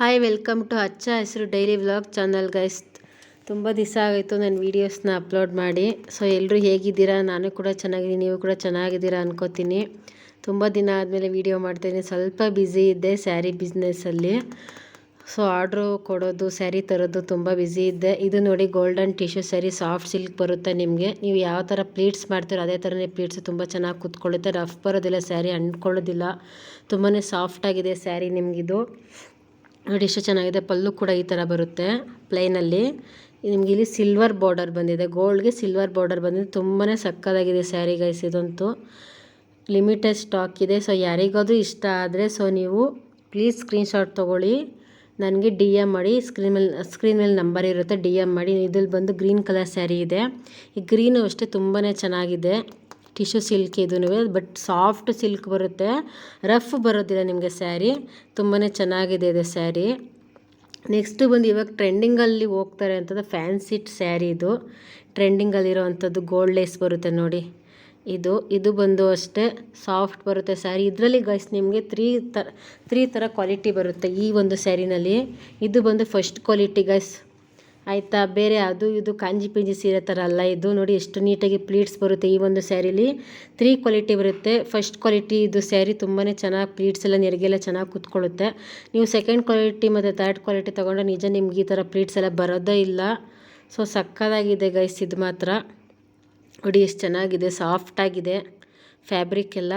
Hi, welcome to ಹಚ್ಚ ಹೆಸರು daily vlog channel guys. ತುಂಬ ದಿವಸ ಆಯಿತು ನನ್ನ ವೀಡಿಯೋಸ್ನ ಅಪ್ಲೋಡ್ ಮಾಡಿ. ಸೊ ಎಲ್ಲರೂ ಹೇಗಿದ್ದೀರಾ? ನಾನು ಕೂಡ ಚೆನ್ನಾಗಿದ್ದೀನಿ, ನೀವು ಕೂಡ ಚೆನ್ನಾಗಿದ್ದೀರಾ ಅನ್ಕೋತೀನಿ. ತುಂಬ ದಿನ ಆದಮೇಲೆ ವೀಡಿಯೋ ಮಾಡ್ತಾಯಿದ್ದೀನಿ. ಸ್ವಲ್ಪ ಬ್ಯುಸಿ ಇದ್ದೆ ಸ್ಯಾರಿ ಬಿಸ್ನೆಸ್ಸಲ್ಲಿ. ಸೊ ಆರ್ಡ್ರು ಕೊಡೋದು, ಸ್ಯಾರಿ ತರೋದು ತುಂಬ ಬ್ಯುಸಿ ಇದ್ದೆ. ಇದು ನೋಡಿ golden tissue sari, soft silk ಬರುತ್ತೆ ನಿಮಗೆ. ನೀವು ಯಾವ ಥರ ಪ್ಲೀಟ್ಸ್ ಮಾಡ್ತೀರೋ ಅದೇ ಥರನೇ ಪ್ಲೀಟ್ಸ್ ತುಂಬ ಚೆನ್ನಾಗಿ ಕೂತ್ಕೊಳ್ಳುತ್ತೆ. ರಫ್ ಬರೋದಿಲ್ಲ, ಸ್ಯಾರಿ ಅಂಟ್ಕೊಳ್ಳೋದಿಲ್ಲ. ತುಂಬಾ ಸಾಫ್ಟಾಗಿದೆ ಸ್ಯಾರಿ ನಿಮಗಿದು. ನೋಡಿ ಎಷ್ಟು ಚೆನ್ನಾಗಿದೆ. ಪಲ್ಲು ಕೂಡ ಈ ಥರ ಬರುತ್ತೆ ಪ್ಲೈನಲ್ಲಿ. ನಿಮ್ಗೆ ಇಲ್ಲಿ ಸಿಲ್ವರ್ ಬಾರ್ಡರ್ ಬಂದಿದೆ, ಗೋಲ್ಡ್ಗೆ ಸಿಲ್ವರ್ ಬಾರ್ಡರ್ ಬಂದಿದೆ. ತುಂಬಾ ಸಕ್ಕತ್ತಾಗಿದೆ ಸ್ಯಾರಿ ಗೈಸ್. ಇದಂತೂ ಲಿಮಿಟೆಡ್ ಸ್ಟಾಕ್ ಇದೆ. ಸೊ ಯಾರಿಗಾದ್ರೂ ಇಷ್ಟ ಆದರೆ ನೀವು ಪ್ಲೀಸ್ ಸ್ಕ್ರೀನ್ಶಾಟ್ ತೊಗೊಳ್ಳಿ, ನನಗೆ ಡಿ ಎಮ್ ಮಾಡಿ. ಸ್ಕ್ರೀನ್ ಮೇಲೆ ನಂಬರ್ ಇರುತ್ತೆ, ಡಿ ಎಮ್ ಮಾಡಿ. ಇದ್ರಲ್ಲಿ ಬಂದು ಗ್ರೀನ್ ಕಲರ್ ಸ್ಯಾರಿ ಇದೆ. ಈ ಗ್ರೀನು ಅಷ್ಟೇ ತುಂಬಾ ಚೆನ್ನಾಗಿದೆ. ಟಿಶ್ಯೂ ಸಿಲ್ಕ್ ಇದೂ, ಬಟ್ ಸಾಫ್ಟ್ ಸಿಲ್ಕ್ ಬರುತ್ತೆ, ರಫ್ ಬರೋದಿಲ್ಲ ನಿಮಗೆ ಸ್ಯಾರಿ. ತುಂಬಾ ಚೆನ್ನಾಗಿದೆ ಇದು ಸ್ಯಾರಿ. ನೆಕ್ಸ್ಟು ಬಂದು ಇವಾಗ ಟ್ರೆಂಡಿಂಗಲ್ಲಿ ಹೋಗ್ತಾರೆ ಅಂತಂದ್ರೆ ಫ್ಯಾನ್ಸಿ ಸ್ಯಾರಿ. ಇದು ಟ್ರೆಂಡಿಂಗಲ್ಲಿರೋ ಅಂಥದ್ದು ಗೋಲ್ಡ್ ಲೇಸ್ ಬರುತ್ತೆ ನೋಡಿ. ಇದು ಬಂದು ಅಷ್ಟೇ ಸಾಫ್ಟ್ ಬರುತ್ತೆ ಸ್ಯಾರಿ. ಇದರಲ್ಲಿ ಗೈಸ್ ನಿಮಗೆ ತ್ರೀ ಥರ ಕ್ವಾಲಿಟಿ ಬರುತ್ತೆ ಈ ಒಂದು ಸ್ಯಾರಿನಲ್ಲಿ. ಇದು ಬಂದು ಫಸ್ಟ್ ಕ್ವಾಲಿಟಿ ಗೈಸ್, ಆಯಿತಾ. ಬೇರೆ ಅದು ಇದು ಕಾಂಜಿ ಪಿಂಜಿ ಸೀರೆ ಥರ ಅಲ್ಲ. ಇದು ನೋಡಿ ಎಷ್ಟು ನೀಟಾಗಿ ಪ್ಲೀಟ್ಸ್ ಬರುತ್ತೆ. ಈ ಒಂದು ಸ್ಯಾರಿಲಿ 3 ಕ್ವಾಲಿಟಿ ಬರುತ್ತೆ. ಫಸ್ಟ್ ಕ್ವಾಲಿಟಿ ಇದು ಸ್ಯಾರಿ ತುಂಬಾ ಚೆನ್ನಾಗಿ ಪ್ಲೀಟ್ಸ್ ಎಲ್ಲ ನೆರಿಗೆಲ್ಲ ಚೆನ್ನಾಗಿ ಕೂತ್ಕೊಳ್ಳುತ್ತೆ. ನೀವು ಸೆಕೆಂಡ್ ಕ್ವಾಲಿಟಿ ಮತ್ತು ಥರ್ಡ್ ಕ್ವಾಲಿಟಿ ತೊಗೊಂಡ್ರೆ ನಿಜ ನಿಮ್ಗೆ ಈ ಥರ ಪ್ಲೀಟ್ಸ್ ಎಲ್ಲ ಬರೋದೇ ಇಲ್ಲ. ಸೊ ಸಕ್ಕತ್ತಾಗಿದೆ ಗೈಸ್ ಇದು ಮಾತ್ರ. ನೋಡಿ ಎಷ್ಟು ಚೆನ್ನಾಗಿದೆ, ಸಾಫ್ಟಾಗಿದೆ ಫ್ಯಾಬ್ರಿಕ್ ಎಲ್ಲ.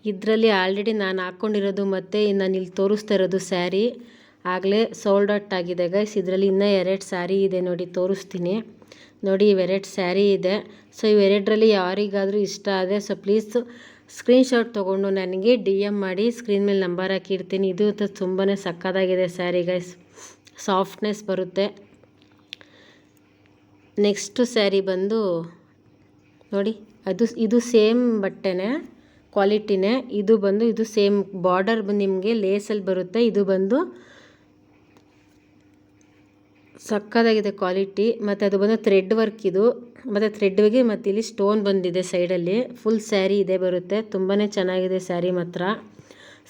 ಇದರಲ್ಲಿ ಆಲ್ರೆಡಿ ನಾನು ಹಾಕ್ಕೊಂಡಿರೋದು ಮತ್ತು ನಾನು ಇಲ್ಲಿ ತೋರಿಸ್ತಾ ಇರೋದು ಸ್ಯಾರಿ ಆಗಲೇ ಸೋಲ್ಡ್ ಔಟ್ ಆಗಿದೆ ಗೈಸ್. ಇದರಲ್ಲಿ ಇನ್ನೂ 2 ಸ್ಯಾರಿ ಇದೆ ನೋಡಿ, ತೋರಿಸ್ತೀನಿ ನೋಡಿ. ಇವೆರಡು ಸ್ಯಾರಿ ಇದೆ. ಸೊ ಇವೆರಡರಲ್ಲಿ ಯಾರಿಗಾದರೂ ಇಷ್ಟ ಆದರೆ ಪ್ಲೀಸ್ ಸ್ಕ್ರೀನ್ಶಾಟ್ ತೊಗೊಂಡು ನನಗೆ ಡಿ ಎಮ್ ಮಾಡಿ. ಸ್ಕ್ರೀನ್ ಮೇಲೆ ನಂಬರ್ ಹಾಕಿರ್ತೀನಿ. ಇದು ತುಂಬಾ ಸಕ್ಕತ್ತಾಗಿದೆ ಸ್ಯಾರಿ ಗೈಸ್, ಸಾಫ್ಟ್ನೆಸ್ ಬರುತ್ತೆ. ನೆಕ್ಸ್ಟು ಸ್ಯಾರಿ ಬಂದು ನೋಡಿ, ಇದು ಸೇಮ್ ಬಟ್ಟೆನೇ, ಕ್ವಾಲಿಟಿನೇ. ಇದು ಸೇಮ್ ಬಾರ್ಡರ್ ಬಂದು ನಿಮಗೆ ಲೇಸಲ್ಲಿ ಬರುತ್ತೆ. ಇದು ಬಂದು ಸಕ್ಕತ್ತಾಗಿದೆ ಕ್ವಾಲಿಟಿ. ಮತ್ತು ಅದು ಬಂದು ಥ್ರೆಡ್ ವರ್ಕ್ ಇದು, ಮತ್ತು ಥ್ರೆಡ್ಗೆ ಮತ್ತು ಇಲ್ಲಿ ಸ್ಟೋನ್ ಬಂದಿದೆ ಸೈಡಲ್ಲಿ. ಫುಲ್ ಸ್ಯಾರಿ ಇದೆ ಬರುತ್ತೆ. ತುಂಬಾ ಚೆನ್ನಾಗಿದೆ ಸ್ಯಾರಿ ಮಾತ್ರ,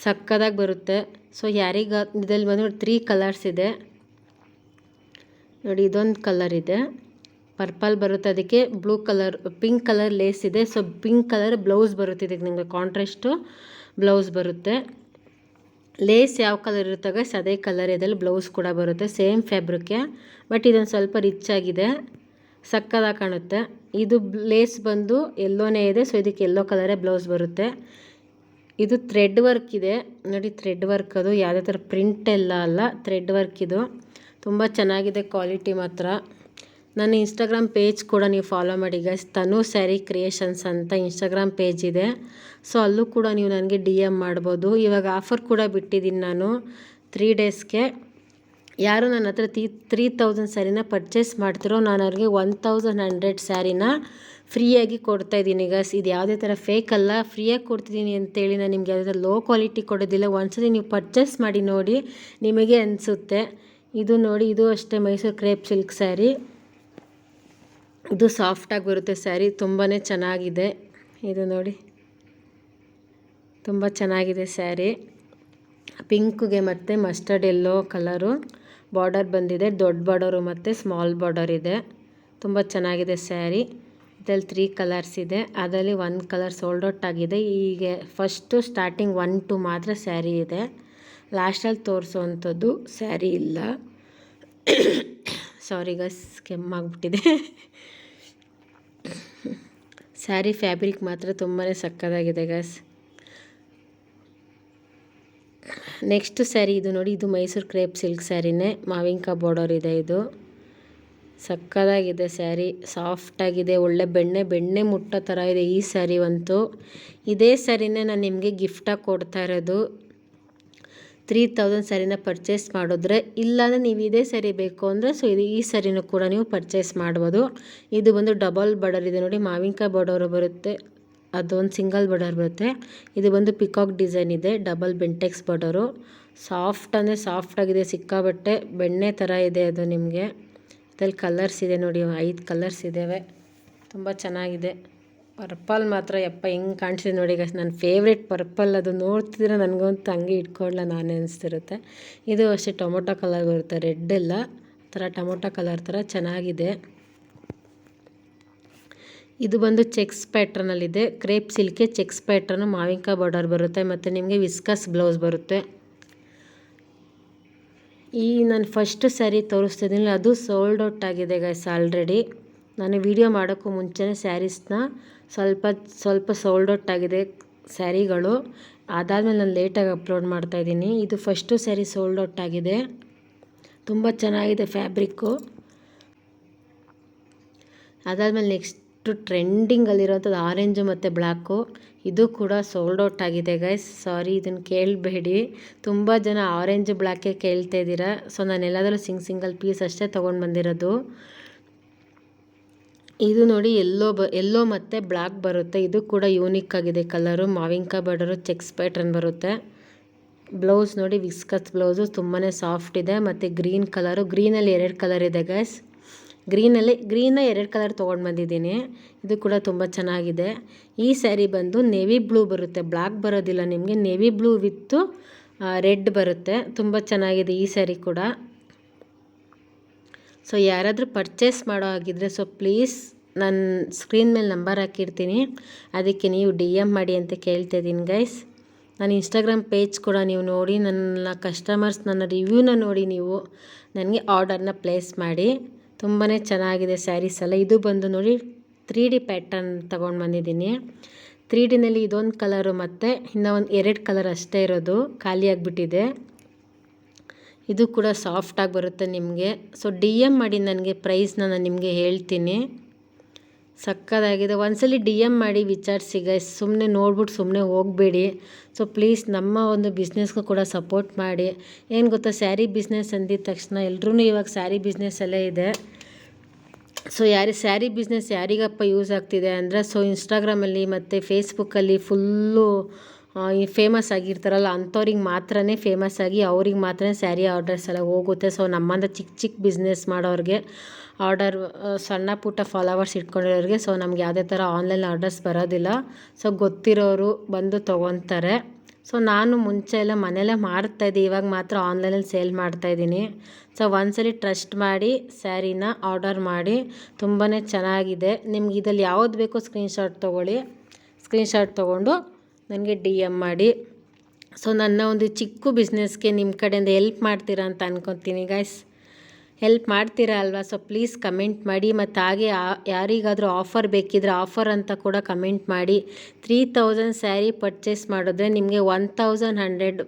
ಸಕ್ಕತ್ತಾಗಿ ಬರುತ್ತೆ. ಸೊ ಇದರಲ್ಲಿ ಬಂದು 3 ಕಲರ್ಸ್ ಇದೆ ನೋಡಿ. ಇದೊಂದು ಕಲರ್ ಇದೆ, ಪರ್ಪಲ್ ಬರುತ್ತೆ, ಅದಕ್ಕೆ blue colour, pink colour lace ಇದೆ. ಸೊ ಪಿಂಕ್ ಕಲರ್ ಬ್ಲೌಸ್ ಬರುತ್ತೆ. ಇದಕ್ಕೆ ನಿಮಗೆ ಕಾಂಟ್ರಾಸ್ಟು ಬ್ಲೌಸ್ ಬರುತ್ತೆ. ಲೇಸ್ ಯಾವ ಕಲರ್ ಇರುತ್ತೆ ಗೈಸ್ ಅದೇ ಕಲರ್ ಇದರಲ್ಲಿ ಬ್ಲೌಸ್ ಕೂಡ ಬರುತ್ತೆ, ಸೇಮ್ ಫ್ಯಾಬ್ರಿಕ್ಕೆ. ಬಟ್ ಇದೊಂದು ಸ್ವಲ್ಪ ರಿಚ್ ಆಗಿದೆ, ಸಕ್ಕತ್ತಾಗಿ ಕಾಣುತ್ತೆ. ಇದು ಲೇಸ್ ಬಂದು ಎಲ್ಲೋನೇ ಇದೆ. ಸೊ ಇದಕ್ಕೆ ಎಲ್ಲೋ ಕಲರೇ ಬ್ಲೌಸ್ ಬರುತ್ತೆ. ಇದು ಥ್ರೆಡ್ ವರ್ಕ್ ಇದೆ ನೋಡಿ, ಥ್ರೆಡ್ ವರ್ಕ್. ಅದು ಯಾವುದೇ ಥರ ಪ್ರಿಂಟ್ ಎಲ್ಲ ಅಲ್ಲ, ಥ್ರೆಡ್ ವರ್ಕ್. ಇದು ತುಂಬ ಚೆನ್ನಾಗಿದೆ ಕ್ವಾಲಿಟಿ ಮಾತ್ರ. ನನ್ನ ಇನ್ಸ್ಟಾಗ್ರಾಮ್ ಪೇಜ್ ಕೂಡ ನೀವು ಫಾಲೋ ಮಾಡಿ ಗೈಸ್, ತನು ಸ್ಯಾರಿ ಕ್ರಿಯೇಷನ್ಸ್ ಅಂತ ಇನ್ಸ್ಟಾಗ್ರಾಮ್ ಪೇಜ್ ಇದೆ. ಸೊ ಅಲ್ಲೂ ಕೂಡ ನೀವು ನನಗೆ ಡಿ ಎಮ್ ಮಾಡ್ಬೋದು. ಇವಾಗ ಆಫರ್ ಕೂಡ ಬಿಟ್ಟಿದ್ದೀನಿ ನಾನು 3 ಡೇಸ್ಗೆ. ಯಾರು ನನ್ನ ಹತ್ರ 3000 ಸ್ಯಾರಿನ ಪರ್ಚೇಸ್ ಮಾಡ್ತಿರೋ ನಾನು ಅವ್ರಿಗೆ 1100 ಸ್ಯಾರಿನ ಫ್ರೀಯಾಗಿ ಕೊಡ್ತಾಯಿದ್ದೀನಿ ಗೈಸ್. ಇದು ಯಾವುದೇ ಥರ ಫೇಕ್ ಅಲ್ಲ, ಫ್ರೀಯಾಗಿ ಕೊಡ್ತಿದ್ದೀನಿ ಅಂತೇಳಿ ನಾನು ನಿಮ್ಗೆ ಯಾವುದೇ ಥರ ಲೋ ಕ್ವಾಲಿಟಿ ಕೊಡೋದಿಲ್ಲ. ಒಂದ್ಸತಿ ನೀವು ಪರ್ಚೇಸ್ ಮಾಡಿ ನೋಡಿ, ನಿಮಗೆ ಅನಿಸುತ್ತೆ. ಇದು ನೋಡಿ, ಇದು ಅಷ್ಟೇ ಮೈಸೂರು ಕ್ರೇಪ್ ಸಿಲ್ಕ್ ಸ್ಯಾರಿ. ಇದು ಸಾಫ್ಟಾಗಿ ಬರುತ್ತೆ ಸ್ಯಾರಿ, ತುಂಬಾ ಚೆನ್ನಾಗಿದೆ. ಇದು ನೋಡಿ, ತುಂಬ ಚೆನ್ನಾಗಿದೆ ಸ್ಯಾರಿ. ಪಿಂಕ್ಗೆ ಮತ್ತು ಮಸ್ಟರ್ಡ್ ಎಲ್ಲೋ ಕಲರು ಬಾರ್ಡರ್ ಬಂದಿದೆ. ದೊಡ್ಡ ಬಾರ್ಡರು ಮತ್ತು ಸ್ಮಾಲ್ ಬಾರ್ಡರ್ ಇದೆ. ತುಂಬ ಚೆನ್ನಾಗಿದೆ ಸ್ಯಾರಿ. ಇದರಲ್ಲಿ 3 ಕಲರ್ಸ್ ಇದೆ, ಅದರಲ್ಲಿ 1 ಕಲರ್ ಸೋಲ್ಡ್ ಔಟ್ ಆಗಿದೆ. ಈಗ ಫಸ್ಟು ಸ್ಟಾರ್ಟಿಂಗ್ 1, 2 ಮಾತ್ರ ಸ್ಯಾರಿ ಇದೆ. ಲಾಸ್ಟಲ್ಲಿ ತೋರಿಸೋವಂಥದ್ದು ಸ್ಯಾರಿ ಇಲ್ಲ. ಸಾರಿ ಗೈಸ್, ಕೆಮ್ಮಾಗ್ಬಿಟ್ಟಿದೆ. ಸ್ಯಾರಿ ಫ್ಯಾಬ್ರಿಕ್ ಮಾತ್ರ ತುಂಬಾ ಸಕ್ಕತ್ತಾಗಿದೆ ಗೈಸ್. ನೆಕ್ಸ್ಟ್ ಸ್ಯಾರಿ ಇದು ನೋಡಿ, ಇದು ಮೈಸೂರು ಕ್ರೇಪ್ ಸಿಲ್ಕ್ ಸ್ಯಾರಿನೇ, ಮಾವಿಂಕ ಬಾರ್ಡರ್ ಇದೆ. ಇದು ಸಕ್ಕತ್ತಾಗಿದೆ ಸ್ಯಾರಿ, ಸಾಫ್ಟಾಗಿದೆ, ಒಳ್ಳೆ ಬೆಣ್ಣೆ ಮುಟ್ಟೋ ಥರ ಇದೆ ಈ ಸ್ಯಾರಿ ಅಂತೂ. ಇದೇ ಸ್ಯಾರಿನೇ ನಾನು ನಿಮಗೆ ಗಿಫ್ಟಾಗಿ ಕೊಡ್ತಾ ಇರೋದು. 3000 ಸ್ಯಾರಿನ ಪರ್ಚೇಸ್ ಮಾಡಿದ್ರೆ, ಇಲ್ಲಾಂದರೆ ನೀವು ಇದೇ ಸ್ಯಾರಿ ಬೇಕು ಅಂದರೆ ಈ ಸ್ಯಾರಿನೂ ಕೂಡ ನೀವು ಪರ್ಚೇಸ್ ಮಾಡ್ಬೋದು. ಇದು ಬಂದು ಡಬಲ್ ಬಾರ್ಡರ್ ಇದೆ ನೋಡಿ, ಮಾವಿನಕಾಯಿ ಬಾರ್ಡರ್ ಬರುತ್ತೆ, ಅದೊಂದು ಸಿಂಗಲ್ ಬಾರ್ಡರ್ ಬರುತ್ತೆ. ಇದು ಬಂದು ಪಿಕಾಕ್ ಡಿಸೈನ್ ಇದೆ, ಡಬಲ್ ಬೆಂಟೆಕ್ಸ್ ಬಾರ್ಡರು. ಸಾಫ್ಟ್ ಅಂದರೆ ಸಾಫ್ಟಾಗಿದೆ, ಸಿಕ್ಕಾಬಟ್ಟೆ ಬೆಣ್ಣೆ ಥರ ಇದೆ ಅದು ನಿಮಗೆ. ಇದರಲ್ಲಿ ಕಲರ್ಸ್ ಇದೆ ನೋಡಿ, 5 ಕಲರ್ಸ್ ಇದ್ದಾವೆ, ತುಂಬ ಚೆನ್ನಾಗಿದೆ. ಪರ್ಪಲ್ ಮಾತ್ರ ಯಪ್ಪ ಹೆಂಗೆ ಕಾಣಿಸಿದೆ ನೋಡಿ ಗೈಸ್, ನನ್ನ ಫೇವ್ರೆಟ್ ಪರ್ಪಲ್. ಅದು ನೋಡ್ತಿದ್ರೆ ನನಗಂತೂ ಹಂಗೆ ಇಟ್ಕೊಳ್ಳ ನಾನು ಅನಿಸ್ತಿರುತ್ತೆ. ಇದು ಅಷ್ಟೇ ಟೊಮೊಟೊ ಕಲರ್ ಬರುತ್ತೆ, ರೆಡ್ ಎಲ್ಲ ಥರ ಟೊಮೊಟೊ ಕಲರ್ ಥರ ಚೆನ್ನಾಗಿದೆ. ಇದು ಬಂದು ಚೆಕ್ಸ್ ಪ್ಯಾಟ್ರನಲ್ಲಿದೆ, ಕ್ರೇಪ್ ಸಿಲ್ಕೆ ಚೆಕ್ಸ್ ಪ್ಯಾಟ್ರನು, ಮಾವಿನಕಾಯಿ ಬಾರ್ಡರ್ ಬರುತ್ತೆ ಮತ್ತು ನಿಮಗೆ ವಿಸ್ಕಸ್ ಬ್ಲೌಸ್ ಬರುತ್ತೆ. ಈ ನಾನು ಫಸ್ಟ್ ಸ್ಯಾರಿ ತೋರಿಸ್ತಿದ್ದೀನಿ, ಅದು ಸೋಲ್ಡ್ ಔಟ್ ಆಗಿದೆ ಗೈಸ್ ಆಲ್ರೆಡಿ. ನಾನು ವಿಡಿಯೋ ಮಾಡೋಕ್ಕೂ ಮುಂಚೆನೇ ಸ್ಯಾರೀಸ್ನ ಸ್ವಲ್ಪ ಸೋಲ್ಡ್ ಔಟ್ ಆಗಿದೆ ಸ್ಯಾರಿಗಳು. ಅದಾದಮೇಲೆ ನಾನು ಲೇಟಾಗಿ ಅಪ್ಲೋಡ್ ಮಾಡ್ತಾಯಿದ್ದೀನಿ. ಇದು ಫಸ್ಟು ಸ್ಯಾರಿ ಸೋಲ್ಡ್ ಔಟ್ ಆಗಿದೆ, ತುಂಬ ಚೆನ್ನಾಗಿದೆ ಫ್ಯಾಬ್ರಿಕ್ಕು. ಅದಾದಮೇಲೆ ನೆಕ್ಸ್ಟು ಟ್ರೆಂಡಿಂಗಲ್ಲಿರೋಂಥದ್ದು ಆರೆಂಜು ಮತ್ತು ಬ್ಲ್ಯಾಕು. ಇದು ಕೂಡ ಸೋಲ್ಡ್ ಔಟ್ ಆಗಿದೆ ಗೈಸ್, ಸಾರಿ ಇದನ್ನು ಕೇಳಬೇಡಿ. ತುಂಬ ಜನ ಆರೆಂಜು ಬ್ಲ್ಯಾಕೇ ಕೇಳ್ತಾ ಇದ್ದೀರಾ. ಸೊ ನಾನು ಎಲ್ಲಾದರೂ ಸಿಂಗಲ್ ಪೀಸ್ ಅಷ್ಟೇ ತೊಗೊಂಡು ಬಂದಿರೋದು. ಇದು ನೋಡಿ ಎಲ್ಲೋ ಮತ್ತು ಬ್ಲ್ಯಾಕ್ ಬರುತ್ತೆ. ಇದು ಕೂಡ ಯೂನಿಕ್ ಆಗಿದೆ ಕಲರು, ಮಾವಿನಕಾಯಿ ಬಾರ್ಡರು, ಚೆಕ್ಸ್ ಪ್ಯಾಟ್ರನ್ ಬರುತ್ತೆ. ಬ್ಲೌಸ್ ನೋಡಿ ವಿಸ್ಕಸ್ ಬ್ಲೌಸು, ತುಂಬಾ ಸಾಫ್ಟ್ ಇದೆ. ಮತ್ತು ಗ್ರೀನ್ ಕಲರು, ಗ್ರೀನಲ್ಲಿ 2 ಕಲರ್ ಇದೆ ಗೈಸ್. ಗ್ರೀನ 2 ಕಲರ್ ತೊಗೊಂಡು ಬಂದಿದ್ದೀನಿ. ಇದು ಕೂಡ ತುಂಬ ಚೆನ್ನಾಗಿದೆ. ಈ ಸ್ಯಾರಿ ಬಂದು ನೇವಿ ಬ್ಲೂ ಬರುತ್ತೆ, ಬ್ಲ್ಯಾಕ್ ಬರೋದಿಲ್ಲ ನಿಮಗೆ, ನೇವಿ ಬ್ಲೂ ವಿತ್ತು ರೆಡ್ ಬರುತ್ತೆ. ತುಂಬ ಚೆನ್ನಾಗಿದೆ ಈ ಸ್ಯಾರಿ ಕೂಡ. ಸೊ ಯಾರಾದರೂ ಪರ್ಚೇಸ್ ಮಾಡೋ ಹಾಗಿದ್ರೆ ಸೊ ಪ್ಲೀಸ್ ನಾನು ಸ್ಕ್ರೀನ್ ಮೇಲೆ ನಂಬರ್ ಹಾಕಿರ್ತೀನಿ, ಅದಕ್ಕೆ ನೀವು DM ಮಾಡಿ ಅಂತ ಕೇಳ್ತಾಯಿದ್ದೀನಿ ಗೈಸ್. ನಾನು ಇನ್ಸ್ಟಾಗ್ರಾಮ್ ಪೇಜ್ ಕೂಡ ನೀವು ನೋಡಿ, ನನ್ನ ಕಸ್ಟಮರ್ಸ್ ನನ್ನ ರಿವ್ಯೂನ ನೋಡಿ ನೀವು ನನಗೆ ಆರ್ಡರ್ನ ಪ್ಲೇಸ್ ಮಾಡಿ. ತುಂಬಾ ಚೆನ್ನಾಗಿದೆ ಸ್ಯಾರೀಸ್ ಎಲ್ಲ. ಇದು ಬಂದು ನೋಡಿ 3D ಪ್ಯಾಟರ್ನ್ ತೊಗೊಂಡು ಬಂದಿದ್ದೀನಿ. 3Dನಲ್ಲಿ ಇದೊಂದು ಕಲರು ಮತ್ತು ಇನ್ನೂ ಒಂದು 2 ಕಲರ್ ಅಷ್ಟೇ ಇರೋದು, ಖಾಲಿಯಾಗಿಬಿಟ್ಟಿದೆ. ಇದು ಕೂಡ ಸಾಫ್ಟಾಗಿ ಬರುತ್ತೆ ನಿಮಗೆ. ಸೊ DM ಮಾಡಿ ನನಗೆ, ಪ್ರೈಸ್ನ ನಾನು ನಿಮಗೆ ಹೇಳ್ತೀನಿ. ಸಕ್ಕತ್ತಾಗಿದೆ. ಒಂದ್ಸಲಿ DM ಮಾಡಿ ವಿಚಾರಿಸಿ ಗೈಸ್, ಸುಮ್ಮನೆ ನೋಡ್ಬಿಟ್ಟು ಸುಮ್ಮನೆ ಹೋಗಬೇಡಿ. ಸೊ ಪ್ಲೀಸ್ ನಮ್ಮ ಒಂದು ಬಿಸ್ನೆಸ್ಗೂ ಕೂಡ ಸಪೋರ್ಟ್ ಮಾಡಿ. ಏನು ಗೊತ್ತಾ, ಸ್ಯಾರಿ ಬಿಸ್ನೆಸ್ ಅಂದಿದ ತಕ್ಷಣ ಎಲ್ರೂ ಇವಾಗ ಸ್ಯಾರಿ ಬಿಸ್ನೆಸ್ಸಲ್ಲೇ ಇದೆ. ಸೊ ಸ್ಯಾರಿ ಬಿಸ್ನೆಸ್ ಯಾರಿಗಪ್ಪ ಯೂಸ್ ಆಗ್ತಿದೆ ಅಂದರೆ, ಸೊ ಇನ್ಸ್ಟಾಗ್ರಾಮಲ್ಲಿ ಮತ್ತು ಫೇಸ್ಬುಕ್ಕಲ್ಲಿ ಫುಲ್ಲು ಫೇಮಸ್ ಆಗಿರ್ತಾರಲ್ಲ ಅಂಥವ್ರಿಗೆ ಮಾತ್ರನೇ ಫೇಮಸ್ ಆಗಿ ಅವ್ರಿಗೆ ಮಾತ್ರ ಸ್ಯಾರಿ ಆರ್ಡರ್ಸ್ ಎಲ್ಲ ಹೋಗುತ್ತೆ. ಸೊ ನಮ್ಮಂಥ ಚಿಕ್ಕ ಬಿಸ್ನೆಸ್ ಮಾಡೋರಿಗೆ, ಆರ್ಡರ್ ಸಣ್ಣ ಪುಟ್ಟ ಫಾಲೋವರ್ಸ್ ಇಟ್ಕೊಂಡಿರೋರಿಗೆ ಸೊ ನಮ್ಗೆ ಯಾವುದೇ ಥರ ಆನ್ಲೈನ್ ಆರ್ಡರ್ಸ್ ಬರೋದಿಲ್ಲ. ಸೊ ಗೊತ್ತಿರೋರು ಬಂದು ತೊಗೊತಾರೆ. ಸೊ ನಾನು ಮುಂಚೆ ಎಲ್ಲ ಮನೆಯಲ್ಲೇ ಮಾಡ್ತಾಯಿದ್ದೆ, ಇವಾಗ ಮಾತ್ರ ಆನ್ಲೈನಲ್ಲಿ ಸೇಲ್ ಮಾಡ್ತಾಯಿದ್ದೀನಿ. ಸೊ ಒಂದ್ಸಲಿ ಟ್ರಸ್ಟ್ ಮಾಡಿ ಸ್ಯಾರಿನ ಆರ್ಡರ್ ಮಾಡಿ, ತುಂಬಾ ಚೆನ್ನಾಗಿದೆ. ನಿಮ್ಗೆ ಇದಲ್ಲಿ ಯಾವ್ದು ಬೇಕೋ ಸ್ಕ್ರೀನ್ಶಾಟ್ ತೊಗೊಂಡು ನನಗೆ DM ಮಾಡಿ. ಸೊ ನನ್ನ ಒಂದು ಚಿಕ್ಕ ಬಿಸ್ನೆಸ್ಗೆ ನಿಮ್ಮ ಕಡೆಯಿಂದ ಹೆಲ್ಪ್ ಮಾಡ್ತೀರಾ ಅಂತ ಅನ್ಕೊತೀನಿ ಗೈಸ್. ಹೆಲ್ಪ್ ಮಾಡ್ತೀರಾ ಅಲ್ವಾ? ಸೊ ಪ್ಲೀಸ್ ಕಮೆಂಟ್ ಮಾಡಿ. ಮತ್ತು ಹಾಗೆ ಯಾರಿಗಾದರೂ ಆಫರ್ ಬೇಕಿದ್ರೆ ಆಫರ್ ಅಂತ ಕೂಡ ಕಮೆಂಟ್ ಮಾಡಿ. 3000 ಸ್ಯಾರಿ ಪರ್ಚೇಸ್ ಮಾಡಿದ್ರೆ ನಿಮಗೆ 1100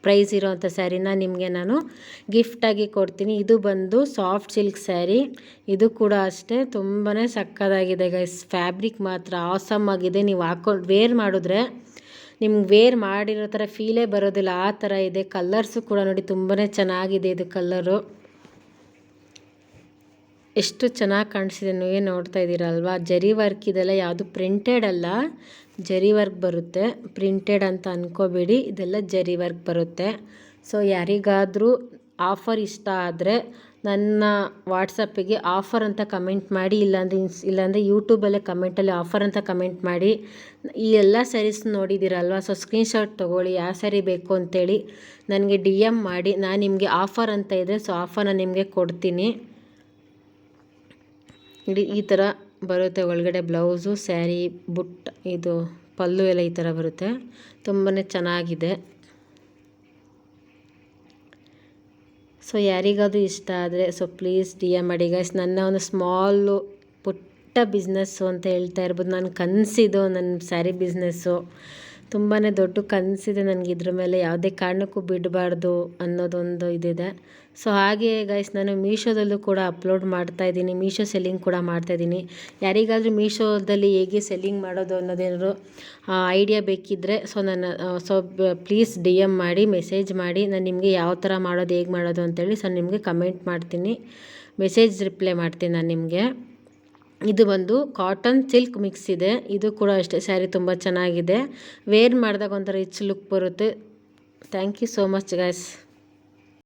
ಪ್ರೈಸ್ ಇರೋವಂಥ ಸ್ಯಾರಿನ ನಿಮಗೆ ನಾನು ಗಿಫ್ಟಾಗಿ ಕೊಡ್ತೀನಿ. ಇದು ಬಂದು ಸಾಫ್ಟ್ ಸಿಲ್ಕ್ ಸ್ಯಾರಿ. ಇದು ಕೂಡ ಅಷ್ಟೇ ತುಂಬಾ ಸಕ್ಕತ್ತಾಗಿದೆ ಗೈಸ್. ಫ್ಯಾಬ್ರಿಕ್ ಮಾತ್ರ ಆಸಮ್ ಆಗಿದೆ. ನೀವು ವೇರ್ ಮಾಡಿದ್ರೆ ನಿಮ್ಗೆ ವೇರ್ ಮಾಡಿರೋ ಥರ ಫೀಲೇ ಬರೋದಿಲ್ಲ, ಆ ಥರ ಇದೆ. ಕಲರ್ಸು ಕೂಡ ನೋಡಿ ತುಂಬಾ ಚೆನ್ನಾಗಿದೆ. ಇದು ಕಲರು ಎಷ್ಟು ಚೆನ್ನಾಗಿ ಕಾಣಿಸಿದೆ, ನೀವೇ ನೋಡ್ತಾ ಇದ್ದೀರಲ್ವಾ. ಜರಿ ವರ್ಕ್ ಇದೆಲ್ಲ ಯಾವುದು ಪ್ರಿಂಟೆಡ್ ಅಲ್ಲ, ಜರಿ ವರ್ಕ್ ಬರುತ್ತೆ. ಪ್ರಿಂಟೆಡ್ ಅಂತ ಅಂದ್ಕೋಬೇಡಿ, ಇದೆಲ್ಲ ಜರಿ ವರ್ಕ್ ಬರುತ್ತೆ. ಸೊ ಯಾರಿಗಾದರೂ ಆಫರ್ ಇಷ್ಟ ಆದರೆ ನನ್ನ ವಾಟ್ಸಪ್ಪಿಗೆ ಆಫರ್ ಅಂತ ಕಮೆಂಟ್ ಮಾಡಿ, ಇಲ್ಲಾಂದರೆ ಯೂಟ್ಯೂಬಲ್ಲೇ ಕಮೆಂಟಲ್ಲಿ ಆಫರ್ ಅಂತ ಕಮೆಂಟ್ ಮಾಡಿ. ಈ ಎಲ್ಲ ಸ್ಯಾರೀಸ್ ನೋಡಿದ್ದೀರಲ್ವ, ಸೊ ಸ್ಕ್ರೀನ್ಶಾಟ್ ತೊಗೊಳ್ಳಿ, ಯಾವ ಸ್ಯಾರಿ ಬೇಕು ಅಂತೇಳಿ ನನಗೆ DM ಮಾಡಿ. ನಾನು ನಿಮಗೆ ಆಫರ್ ಅಂತ ಇದೆ, ಸೊ ಆಫರ್ನ ನಿಮಗೆ ಕೊಡ್ತೀನಿ. ಈ ಥರ ಬರುತ್ತೆ ಒಳಗಡೆ ಬ್ಲೌಸು, ಸ್ಯಾರಿ, ಇದು ಪಲ್ಲು ಎಲ್ಲ ಈ ಥರ ಬರುತ್ತೆ. ತುಂಬಾ ಚೆನ್ನಾಗಿದೆ. ಸೊ ಯಾರಿಗಾದರೂ ಇಷ್ಟ ಆದರೆ ಸೊ ಪ್ಲೀಸ್ DM ಮಾಡಿ ಗೈಸ್. ನನ್ನ ಒಂದು ಸ್ಮಾಲು ಪುಟ್ಟ ಬಿಸ್ನೆಸ್ಸು ಅಂತ ಹೇಳ್ತಾ ಇರ್ಬೋದು. ನನ್ನ ಕನಸಿದು ನನ್ನ ಸ್ಯಾರಿ ಬಿಸ್ನೆಸ್ಸು ತುಂಬಾ ದೊಡ್ಡ ಕನಸಿದೆ ನನಗೆ. ಇದ್ರ ಮೇಲೆ ಯಾವುದೇ ಕಾರಣಕ್ಕೂ ಬಿಡಬಾರ್ದು ಅನ್ನೋದೊಂದು ಇದಿದೆ. ಸೊ ಹಾಗೆ ಗೈಸ್ ನಾನು ಮೀಶೋದಲ್ಲೂ ಕೂಡ ಅಪ್ಲೋಡ್ ಮಾಡ್ತಾಯಿದ್ದೀನಿ, ಮೀಶೋ ಸೆಲ್ಲಿಂಗ್ ಕೂಡ ಮಾಡ್ತಾಯಿದ್ದೀನಿ. ಯಾರಿಗಾದರೂ ಮೀಶೋದಲ್ಲಿ ಹೇಗೆ ಸೆಲ್ಲಿಂಗ್ ಮಾಡೋದು ಅನ್ನೋದೇನಾದ್ರು ಐಡಿಯಾ ಬೇಕಿದ್ದರೆ ಸೊ ಪ್ಲೀಸ್ DM ಮಾಡಿ, ಮೆಸೇಜ್ ಮಾಡಿ. ನಾನು ನಿಮಗೆ ಯಾವ ಥರ ಮಾಡೋದು, ಹೇಗೆ ಮಾಡೋದು ಅಂತೇಳಿ ಸೊ ನಿಮಗೆ ಕಮೆಂಟ್ ಮಾಡ್ತೀನಿ, ಮೆಸೇಜ್ ರಿಪ್ಲೈ ಮಾಡ್ತೀನಿ ನಾನು ನಿಮಗೆ. ಇದು ಬಂದು ಕಾಟನ್ ಸಿಲ್ಕ್ ಮಿಕ್ಸ್ ಇದೆ. ಇದು ಕೂಡ ಅಷ್ಟೇ ಸ್ಯಾರಿ ತುಂಬ ಚೆನ್ನಾಗಿದೆ. ವೇರ್ ಮಾಡಿದಾಗ ಒಂಥರ ರಿಚ್ ಲುಕ್ ಬರುತ್ತೆ. Thank you so much guys.